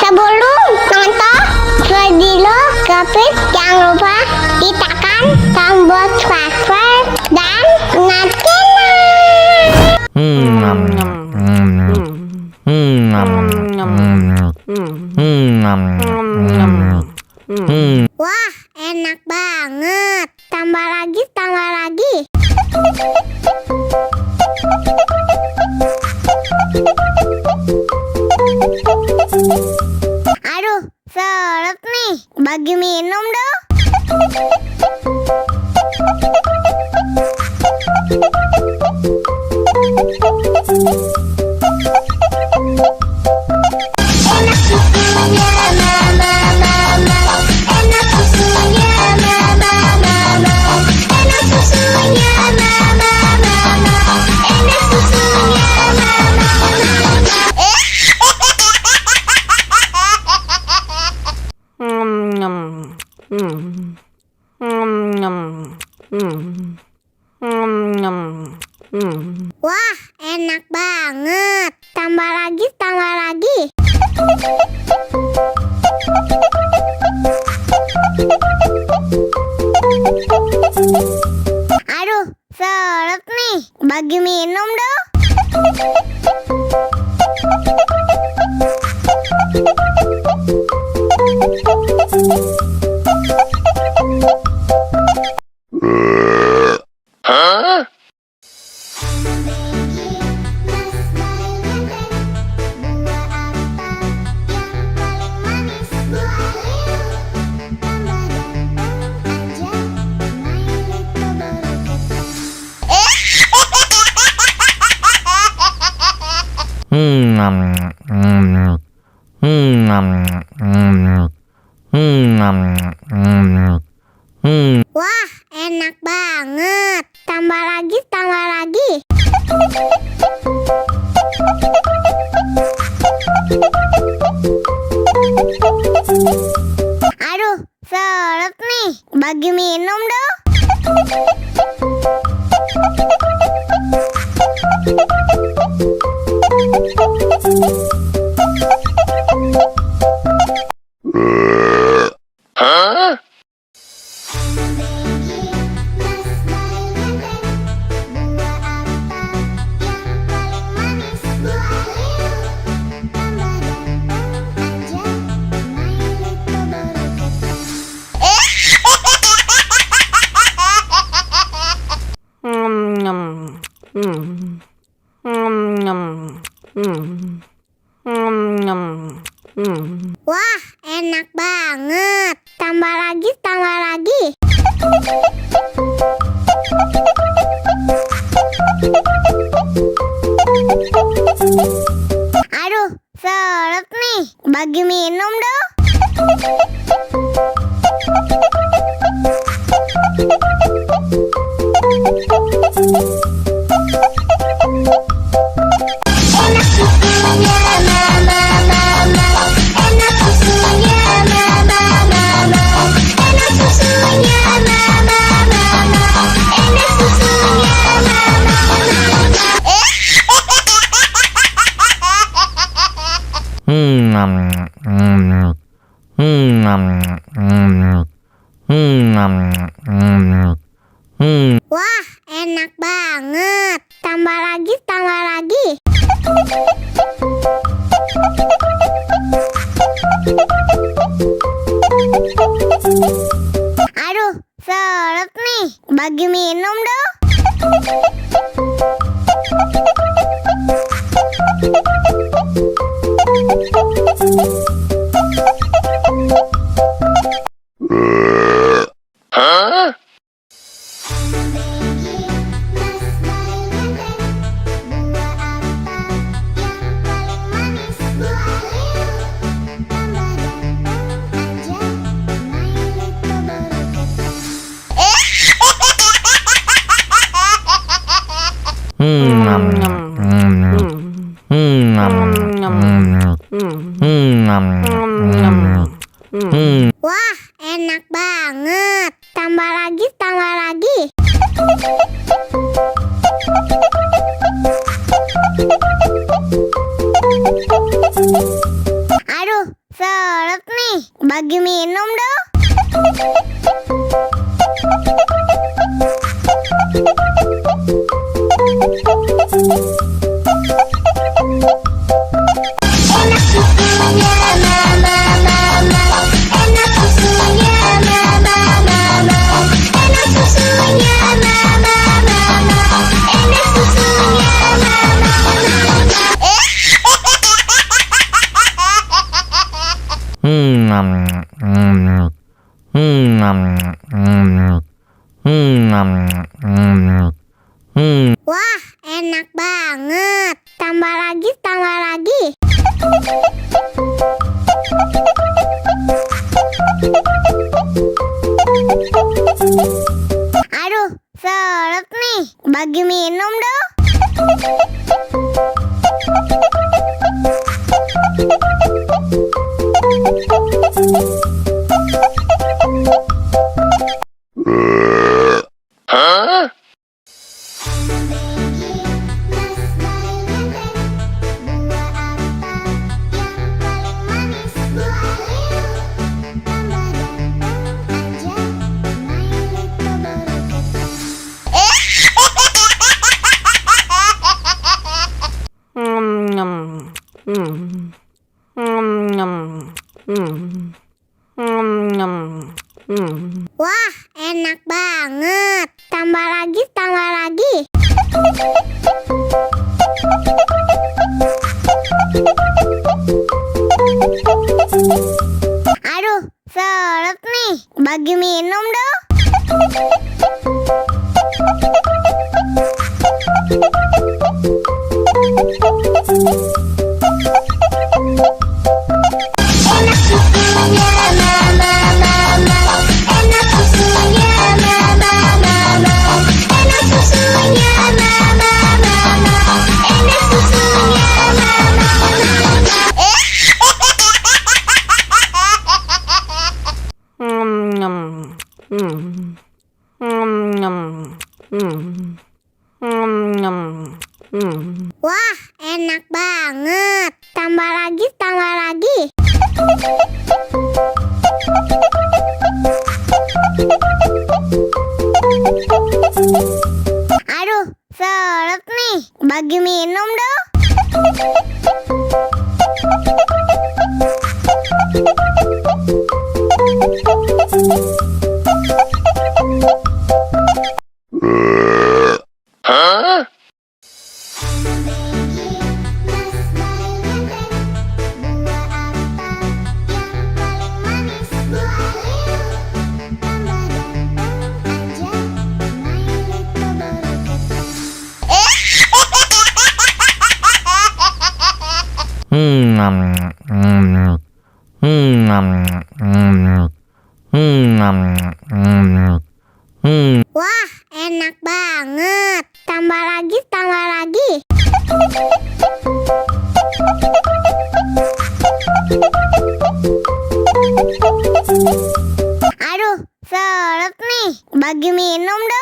Sebelum nonton video Kepit, jangan lupa tekan tombol subscribe dan Wah, enak banget. Tambah lagi, tambah lagi. Aduh, seret nih. Bagi minum dong. Enak susunya mama, mama. Enak susunya mama, mama. Enak susunya mama, mama. Enak susunya mama, Wah, enak banget. Tambah lagi, tambah lagi. Aduh, seret nih. Bagi minum dong. Wah, enak banget. Tambah lagi, tambah lagi. Aduh, seret nih. Bagi minum dong. Wah, enak banget. Tambah lagi, tambah lagi. Aduh, seret nih. Bagi minum dong. Enak susunya mama, mama. Enak susunya mama, mama. Enak susunya mama, mama. Enak susunya mama, Wah, enak banget. Tambah lagi, tambah lagi. Aduh, seret nih. Bagi minum dong. Wah, enak banget. Tambah lagi, tambah lagi. Aduh, seret nih. Bagi minum dong. Enak susunya mama, mama. Enak susunya mama, mama. Enak susunya mama, mama. Enak susunya mama, mama. Wah, enak banget. Tambah lagi, tambah lagi. Aduh, seret nih. Bagi minum dong. Wah, enak banget. Tambah lagi, tambah lagi. Aduh, seret nih. Bagi minum dong. Enak susunya mama, mama. Enak susunya mama, mama. Enak susunya mama, mama. Enak susunya mama, mama. Wah, enak banget. Tambah lagi, tambah lagi. Aduh, seret nih. Bagi minum dong. Wah, enak banget. Tambah lagi, tambah lagi. Aduh, seret nih. Bagi minum dong.